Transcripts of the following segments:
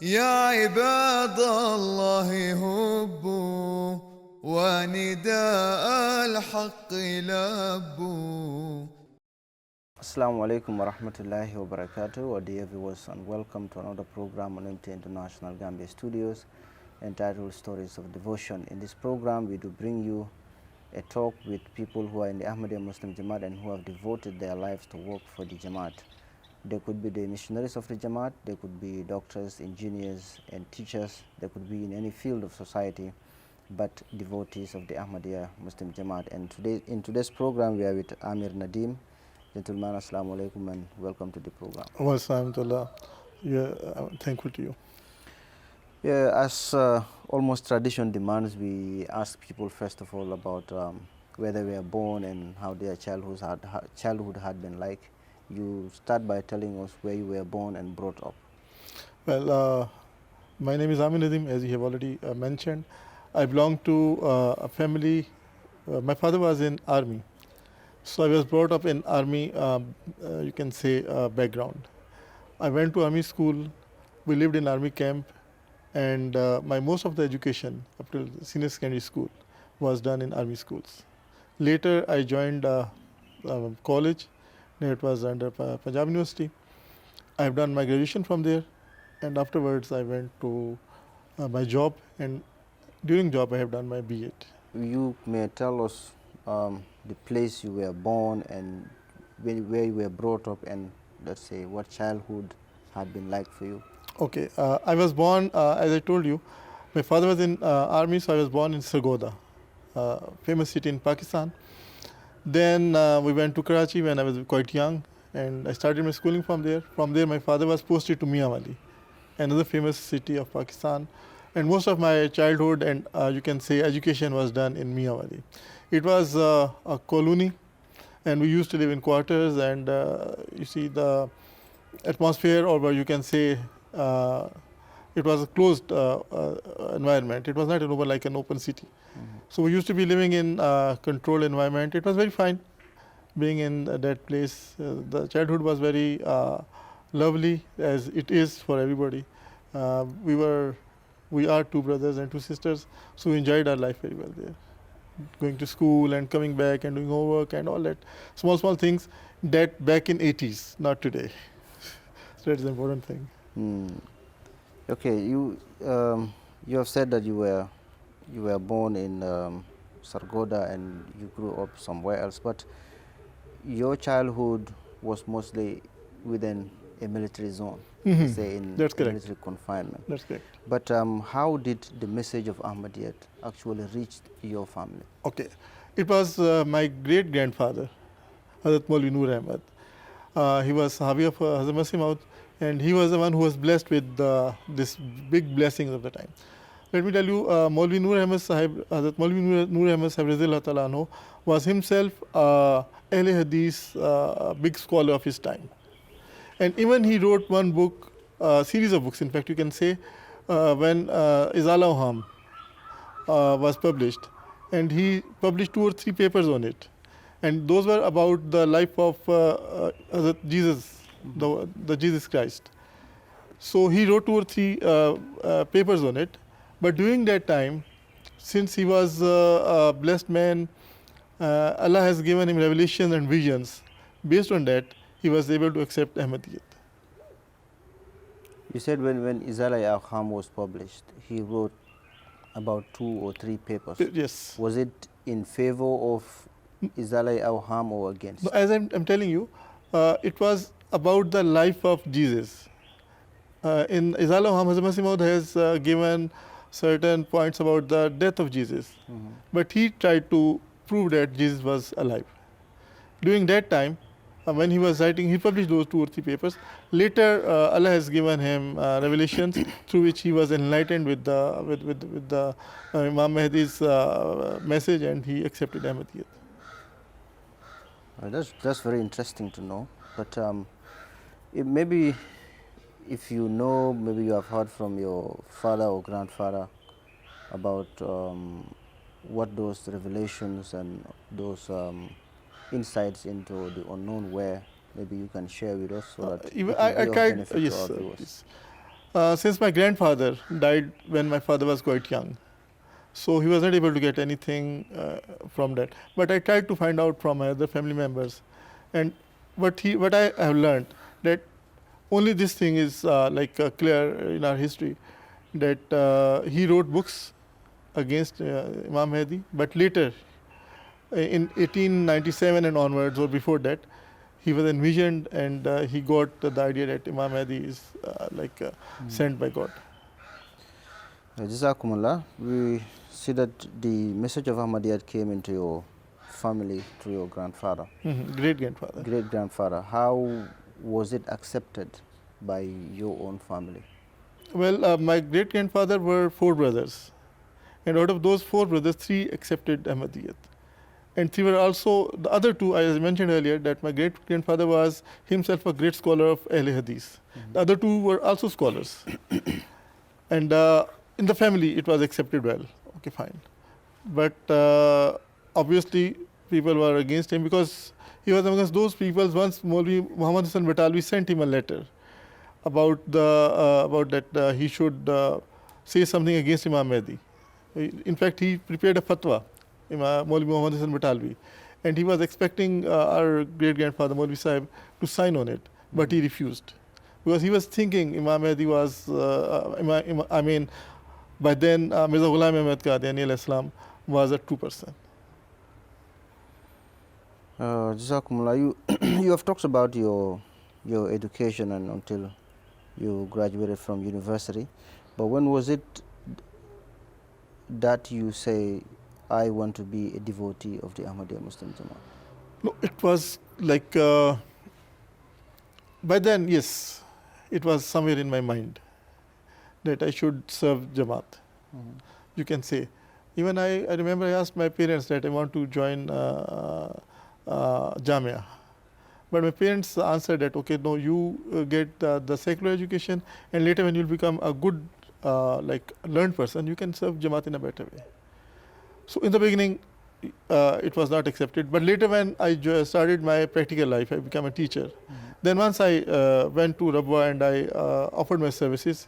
يا عباد الله هبوا ونداء الحق لبوا. Assalamu alaikum wa rahmatullahi wa barakatuh, dear viewers, and welcome to another program on MTA International Gambia Studios entitled Stories of Devotion. In this program, we do bring you a talk with people who are in the Ahmadi Muslim Jamaat and who have devoted their lives to work for the Jamaat. They could be the missionaries of the Jamaat, they could be doctors, engineers, and teachers, they could be in any field of society, but devotees of the Ahmadiyya Muslim Jamaat. And in today's program, we are with Aamir Nadeem. Gentlemen, assalamu alaikum and welcome to the program. Alhamdulillah. Yeah, I'm thankful to you. Yeah, as almost tradition demands, we ask people first of all about where they were born and how their childhood had been like. You start by telling us where you were born and brought up. Well, my name is Aamir Nadeem, as you have already mentioned. I belong to a family. My father was in army, so I was brought up in army. You can say background. I went to army school. We lived in army camp, and my most of the education up till senior secondary school was done in army schools. Later, I joined college. It was under Punjab University. I have done my graduation from there, and afterwards I went to my job, and during job I have done my B.Ed. You may tell us the place you were born and where you were brought up, and let's say what childhood had been like for you. Okay, I was born, as I told you, my father was in army, so I was born in Sargodha, famous city in Pakistan. Then we went to Karachi when I was quite young, and I started my schooling from there. From there, my father was posted to Miawali, another famous city of Pakistan. And most of my childhood and you can say education was done in Miawali. It was a colony, and we used to live in quarters, and you see the atmosphere, or you can say it was a closed environment. It was not like an open city. So we used to be living in a controlled environment. It was very fine being in that place. The childhood was very lovely, as it is for everybody. We are two brothers and two sisters, so we enjoyed our life very well there. Going to school and coming back and doing homework and all that. Small things that back in 80s, not today. So that's the important thing. Okay, you have said that you were born in Sargodha and you grew up somewhere else, but your childhood was mostly within a military zone, say in That's correct. military confinement. That's correct. But how did the message of Ahmadiyyat actually reach your family? Okay, it was my great grandfather, Hazrat Maulvi Noor Ahmad. He was Sahabi of Hazrat Masih Maud, and he was the one who was blessed with this big blessings of the time. Let me tell you, Maulvi Noor Ahmad Sahib, Hazrat Maulvi Noor Ahmad Sahib Rizallah Ta'ala anhu, was himself Ahle Hadith, big scholar of his time. And even he wrote one book, series of books, in fact you can say, when Izala Oham was published, and he published 2 or 3 papers on it. And those were about the life of Hazrat Jesus, the Jesus Christ. So he wrote 2 or 3 papers on it. But during that time, since he was a blessed man, Allah has given him revelations and visions. Based on that, he was able to accept Ahmadiyyat. You said when Izala Aham was published, he wrote about 2 or 3 papers. Yes. Was it in favor of Izala Aham or against? No, as I'm telling you, it was about the life of Jesus. In Izala Aham, Hazrat Masih Maud has given certain points about the death of Jesus. But he tried to prove that Jesus was alive. During that time, when he was writing, he published those 2 or 3 papers. Later, Allah has given him revelations through which he was enlightened with the Imam Mahdi's message, and he accepted Ahmadiyyat. That's very interesting to know. But maybe if you know, maybe you have heard from your father or grandfather about what those revelations and those insights into the unknown were, maybe you can share with us so that I tried, yes, Since my grandfather died when my father was quite young, so he was not able to get anything from that. But I tried to find out from my other family members, and what I have learned that only this thing is clear in our history, that he wrote books against Imam Mahdi, but later in 1897 and onwards or before that, he was envisioned and he got the idea that Imam Mahdi is sent by God. Jazakumullah, we see that the message of Ahmadiyya came into your family through your grandfather. Great-grandfather. Great-grandfather. How was it accepted by your own family? Well, my great-grandfather were 4 brothers. And out of those 4 brothers, 3 accepted Ahmadiyyat. And 3 were also, the other 2, as I mentioned earlier, that my great-grandfather was himself a great scholar of Ahl Hadith. The other 2 were also scholars. And in the family, it was accepted well. Okay, fine. But obviously, people were against him because he was amongst those people. Once Maulvi Muhammad Hassan Batalvi sent him a letter about that he should say something against Imam Mahdi. In fact, he prepared a fatwa, Maulvi Muhammad Hassan Batalvi, and he was expecting our great-grandfather Maulvi Sahib to sign on it, but he refused. Because he was thinking Imam Mahdi was, by then Mirza Ghulam Ahmad Qadiani al-Islam was a true person. Jazakumullah, you have talked about your education and until you graduated from university, but when was it that you say, I want to be a devotee of the Ahmadiyya Muslim Jamaat? No, it was like, by then, yes, it was somewhere in my mind that I should serve Jamaat. You can say. Even I remember I asked my parents that I want to join Jamia. But my parents answered that, okay, no, you get the secular education, and later when you become a good, learned person, you can serve Jamaat in a better way. So in the beginning, it was not accepted. But later when I started my practical life, I became a teacher. Then once I went to Rabwa and I offered my services,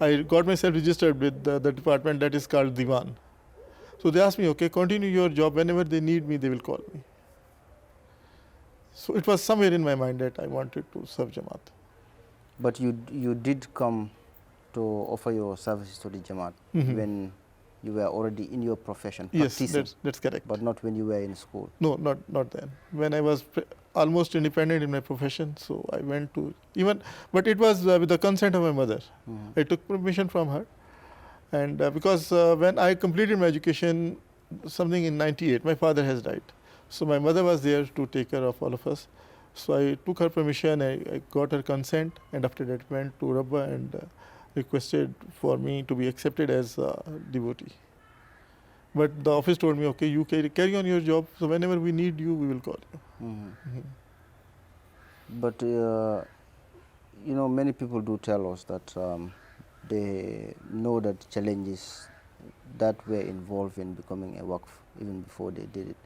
I got myself registered with the department that is called Diwan. So they asked me, okay, continue your job. Whenever they need me, they will call me. So it was somewhere in my mind that I wanted to serve Jamaat. But you did come to offer your services to the Jamaat when you were already in your profession, practicing. Yes, that's correct. But not when you were in school. No, not then. When I was almost independent in my profession, so I went to but it was with the consent of my mother. I took permission from her, and because when I completed my education, something in '98, my father has died. So my mother was there to take care of all of us. So I took her permission, I got her consent, and after that went to Rabba and requested for me to be accepted as a devotee. But the office told me, okay, you carry on your job, so whenever we need you, we will call you. But, many people do tell us that they know that challenges that were involved in becoming a Waqf even before they did it.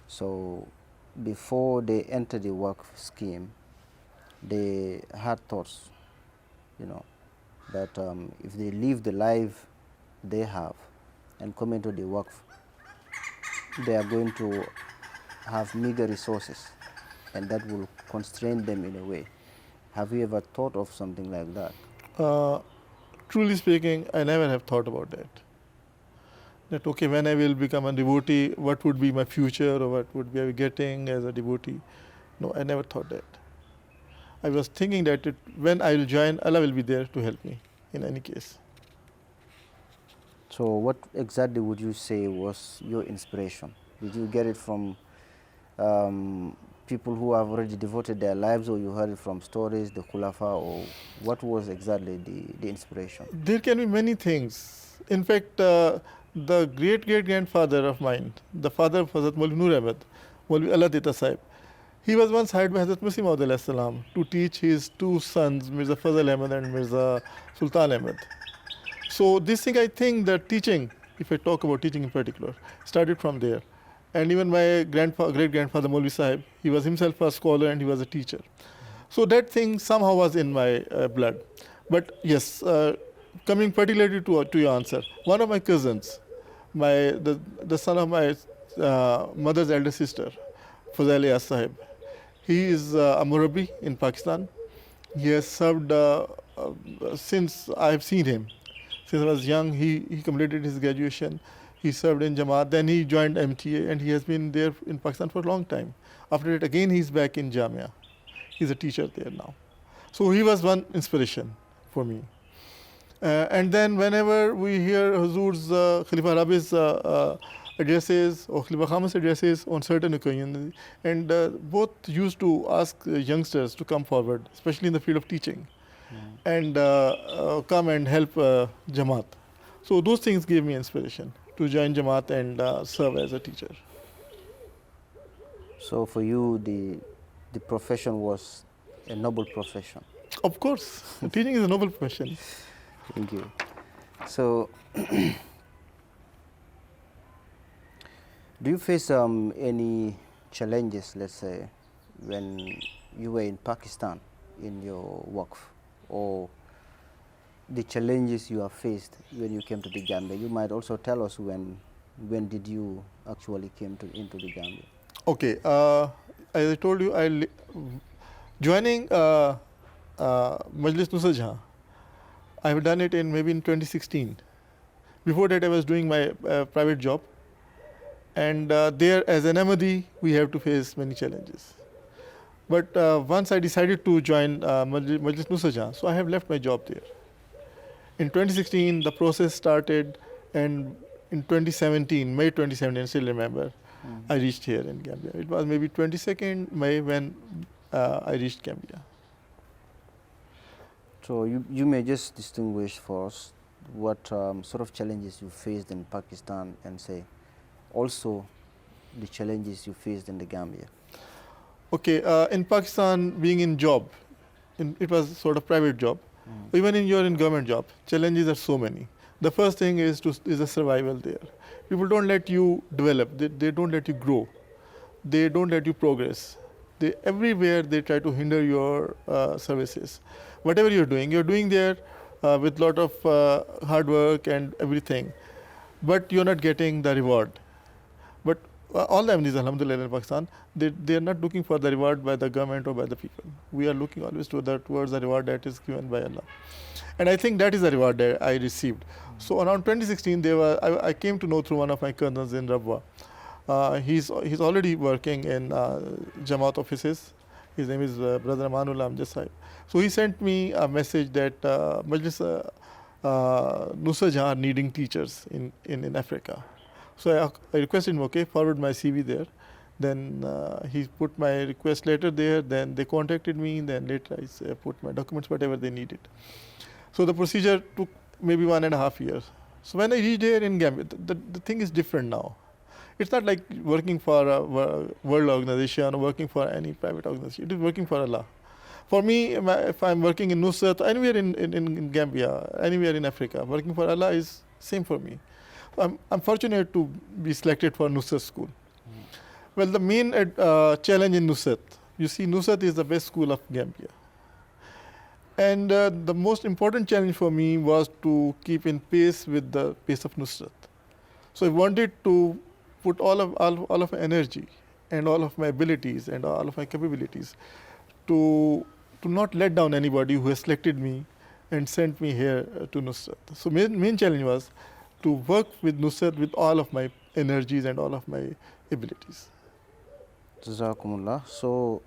So before they entered the Waqf scheme, they had thoughts, that if they live the life they have and come into the Waqf, they are going to have meager resources, and that will constrain them in a way. Have you ever thought of something like that? Truly speaking, I never have thought about that. That, okay, when I will become a devotee, what would be my future or what would be I getting as a devotee? No, I never thought that. I was thinking that when I will join, Allah will be there to help me in any case. So what exactly would you say was your inspiration? Did you get it from people who have already devoted their lives, or you heard it from stories, the Khulafa, or what was exactly the inspiration? There can be many things. In fact, the great-great-grandfather of mine, the father of Hazrat Maulvi Noor Ahmad, Maulvi Allah Deta Sahib, he was once hired by Hazrat Masih Maud alayhi salam to teach his 2 sons, Mirza Fazal Ahmad and Mirza Sultan Ahmad. So this thing, I think that teaching, if I talk about teaching in particular, started from there. And even my great-grandfather Maulvi Sahib, he was himself a scholar and he was a teacher. So that thing somehow was in my blood. But yes, coming particularly to your answer, one of my cousins, the son of my mother's elder sister, Fazal Yas Sahib, he is a Murabi in Pakistan. He has served since I have seen him. Since I was young, he completed his graduation. He served in Jamaat. Then he joined MTA, and he has been there in Pakistan for a long time. After that, again, he's back in Jamia. He's a teacher there now. So he was one inspiration for me. And then whenever we hear Hazur's Khalifa Rabi's addresses or Khalifa Khamis addresses on certain occasions, and both used to ask youngsters to come forward, especially in the field of teaching, and come and help Jamaat. So those things gave me inspiration to join Jamaat and serve as a teacher. So for you, the profession was a noble profession. Of course, teaching is a noble profession. Thank you. So, do you face any challenges, let's say, when you were in Pakistan in your work, or the challenges you have faced when you came to the Gambia? You might also tell us when did you actually came into the Gambia? Okay, as I told you, joining Majlis Nusrat Jahan, I have done it maybe in 2016. Before that, I was doing my private job, and there as an Ahmadi, we have to face many challenges. But once I decided to join Majlis Nusrat Jahan, so I have left my job there. In 2016, the process started, and in 2017, May 2017, I still remember, I reached here in Gambia. It was maybe 22nd May when I reached Gambia. So you may just distinguish for us what sort of challenges you faced in Pakistan, and say also the challenges you faced in the Gambia. Okay, in Pakistan, being in job, it was sort of private job. Even you're in government job, challenges are so many. The first thing is a survival there. People don't let you develop. They don't let you grow. They don't let you progress. Everywhere they try to hinder your services. Whatever you're doing there with lot of hard work and everything, but you're not getting the reward. But all the Ahmadis, alhamdulillah, in Pakistan, they are not looking for the reward by the government or by the people. We are looking always towards the reward that is given by Allah. And I think that is the reward that I received. So around 2016, I came to know through one of my cousins in Rabwa. He's already working in Jamaat offices. His name is Brother Amanullah Amjad Sahib. So he sent me a message that Majlis Nusrat Jahan are needing teachers in Africa. So I requested him, okay, forward my CV there. Then he put my request letter there. Then they contacted me. Then later I put my documents, whatever they needed. So the procedure took maybe 1.5 years. So when I reached here in Gambia, the thing is different now. It's not like working for a world organization or working for any private organization. It is working for Allah. For me, if I'm working in Nusrat, anywhere in Gambia, anywhere in Africa, working for Allah is same for me. I'm fortunate to be selected for Nusrat school. Well, the main challenge in Nusrat, you see, Nusrat is the best school of Gambia. And the most important challenge for me was to keep in pace with the pace of Nusrat. So I wanted to put all of my energy and all of my abilities and all of my capabilities to not let down anybody who has selected me and sent me here to Nusrat. So main challenge was to work with Nusrat with all of my energies and all of my abilities. Jazakumullah. So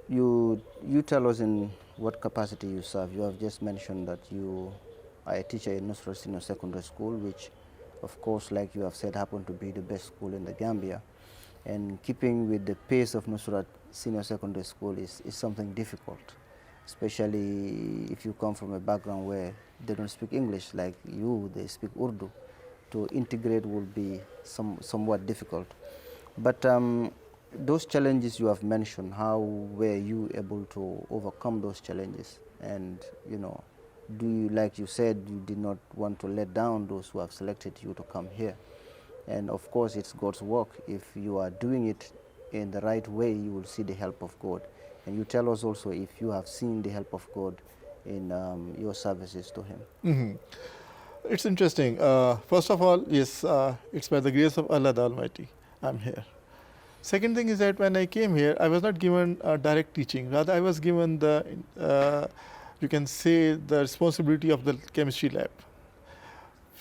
you tell us in what capacity you serve. You have just mentioned that you are a teacher in Nusrat Senior Secondary School, which of course, like you have said, happened to be the best school in the Gambia. And keeping with the pace of Nusrat Senior Secondary School is something difficult, especially if you come from a background where they don't speak English like you, they speak Urdu. To integrate will be somewhat difficult. But those challenges you have mentioned, how were you able to overcome those challenges? And, do you, like you said, you did not want to let down those who have selected you to come here. And of course, it's God's work. If you are doing it in the right way, you will see the help of God. And you tell us also if you have seen the help of God in your services to Him. Hmm. It's interesting. First of all, yes, it's by the grace of Allah the Almighty I'm here. Second thing is that when I came here, I was not given direct teaching. Rather, I was given the, you can say, the responsibility of the chemistry lab.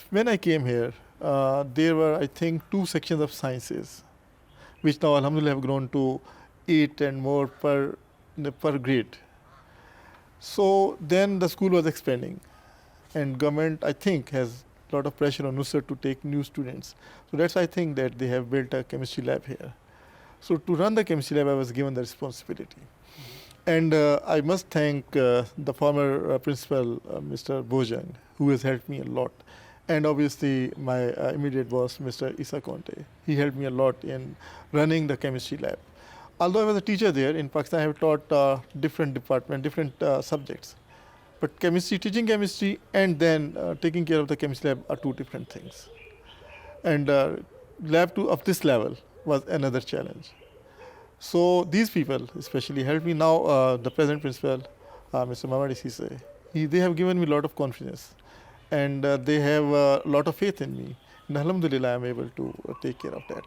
When I came here, there were, I think, 2 sections of sciences, which now, alhamdulillah, have grown to 8 and more per grade. So then the school was expanding, and government, I think, has a lot of pressure on Nusrat to take new students. So that's why I think that they have built a chemistry lab here. So to run the chemistry lab, I was given the responsibility. And I must thank the former principal, Mr. Bojang, who has helped me a lot. And obviously my immediate boss, Mr. Isa Conte. He helped me a lot in running the chemistry lab. Although I was a teacher there, in Pakistan I have taught different departments, different subjects. But chemistry, teaching chemistry and then taking care of the chemistry lab are 2 different things. And lab of this level was another challenge. So these people especially helped me. Now the present principal, Mr. Ahmadi, they have given me a lot of confidence. And they have a lot of faith in me. And alhamdulillah, I am able to take care of that.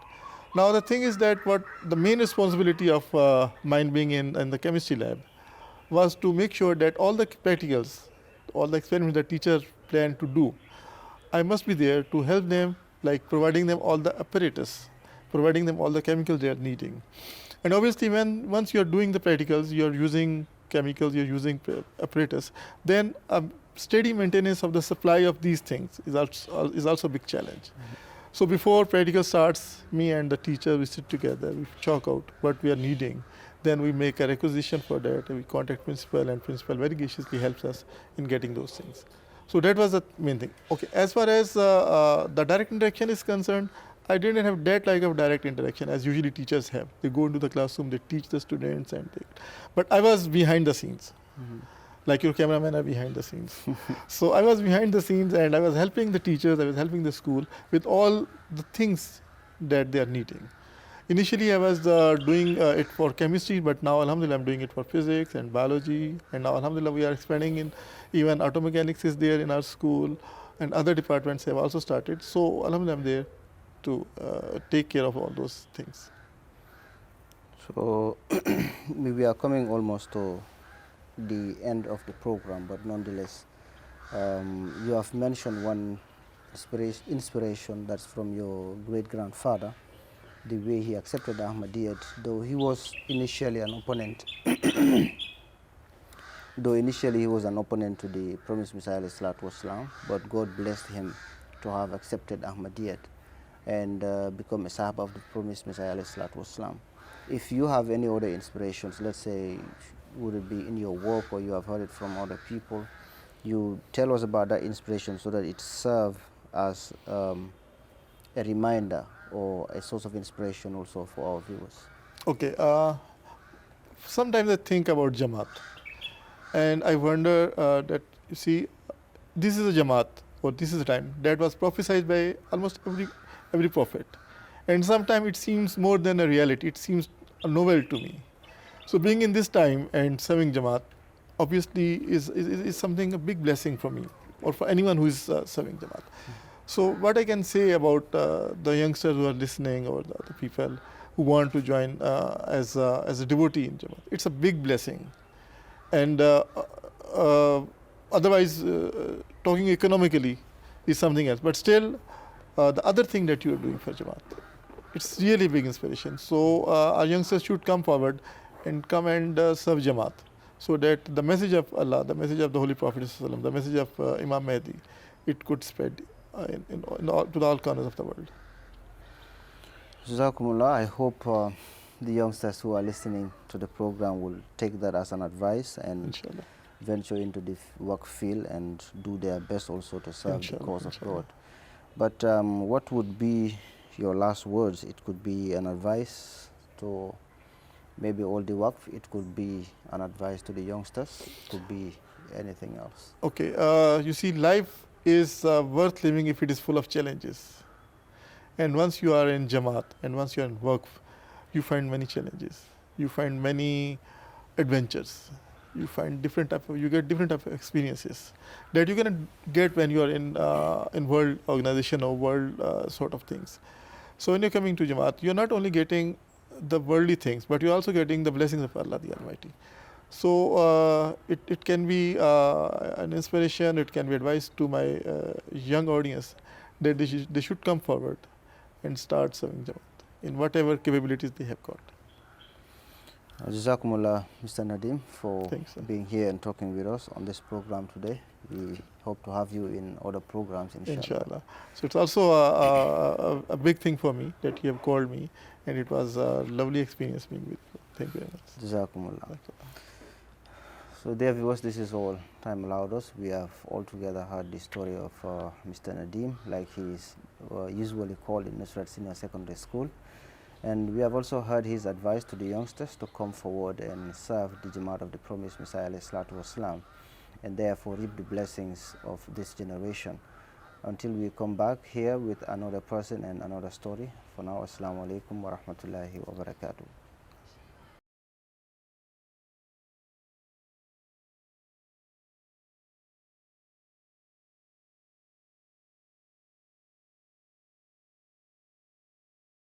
Now the thing is that what the main responsibility of mine being in the chemistry lab was to make sure that all the practicals, all the experiments that teachers plan to do, I must be there to help them, like providing them all the apparatus, providing them all the chemicals they are needing. And obviously once you are doing the practicals, you are using chemicals, you are using apparatus, then steady maintenance of the supply of these things is also a big challenge. Mm-hmm. So before practical starts, me and the teacher, we sit together, we chalk out what we are needing. Then we make a requisition for that, we contact principal, and principal very graciously helps us in getting those things. So that was the main thing. Okay, as far as the direct interaction is concerned, I didn't have that like of direct interaction as usually teachers have. They go into the classroom, they teach the students, but I was behind the scenes. Mm-hmm. Like your cameramen are behind the scenes. So I was behind the scenes and I was helping the teachers, I was helping the school with all the things that they are needing. Initially I was doing it for chemistry, but now alhamdulillah I'm doing it for physics and biology, and now alhamdulillah we are expanding in even automechanics is there in our school, and other departments have also started. So alhamdulillah I'm there to take care of all those things. So we are coming almost to the end of the program, but nonetheless, you have mentioned one inspiration that's from your great-grandfather, the way he accepted Ahmadiyyat, though he was initially an opponent. Though initially he was an opponent to the promised Messiah ﷺ, but God blessed him to have accepted Ahmadiyyat and become a Sahaba of the promised Messiah ﷺ. If you have any other inspirations, let's say, would it be in your work or you have heard it from other people, you tell us about that inspiration so that it serves as a reminder or a source of inspiration also for our viewers. Okay, sometimes I think about Jamaat and I wonder that, you see, this is a Jamaat or this is a time that was prophesied by almost every prophet, and sometimes it seems more than a reality, it seems a novel to me. So being in this time and serving Jamaat obviously is something, a big blessing for me or for anyone who is serving Jamaat. So what I can say about the youngsters who are listening or the other people who want to join as a devotee in Jamaat, it's a big blessing. And otherwise, talking economically is something else. But still, the other thing that you are doing for Jamaat, it's really big inspiration. So our youngsters should come forward and come and serve Jamaat, so that the message of Allah, the message of the Holy Prophet, the message of Imam Mahdi, it could spread to all corners of the world. Jazakumullah. I hope the youngsters who are listening to the program will take that as an advice and Inshallah. venture into the work field and do their best also to serve Inshallah, the cause of inshallah. God. But what would be your last words? It could be an advice to maybe all the work, it could be an advice to the youngsters, it could be anything else. Okay, you see, life is worth living if it is full of challenges. And once you are in Jamaat and once you are in work, you find many challenges. You find many adventures. You find you get different type of experiences that you cannot get when you are in world organization or world sort of things. So when you're coming to Jamaat, you're not only getting the worldly things, but you're also getting the blessings of Allah the Almighty. So it can be an inspiration, it can be advice to my young audience that they should come forward and start serving Jamaat in whatever capabilities they have got. Jazakumullah, Mr. Nadeem, for Thanks, sir. being here and talking with us on this program today. We hope to have you in other programs, inshallah. So it's also a big thing for me that you have called me, and it was a lovely experience being with you. Thank you very much. Jazakumullah. So dear viewers, this is all time allowed us. We have altogether heard the story of Mr. Nadeem, like he is usually called in Nusrat Senior Secondary School. And we have also heard his advice to the youngsters to come forward and serve the Jamaat of the Promised Messiah ﷺ, and therefore reap the blessings of this generation. Until we come back here with another person and another story, for now, Assalamu alaikum wa rahmatullahi wa barakatuh.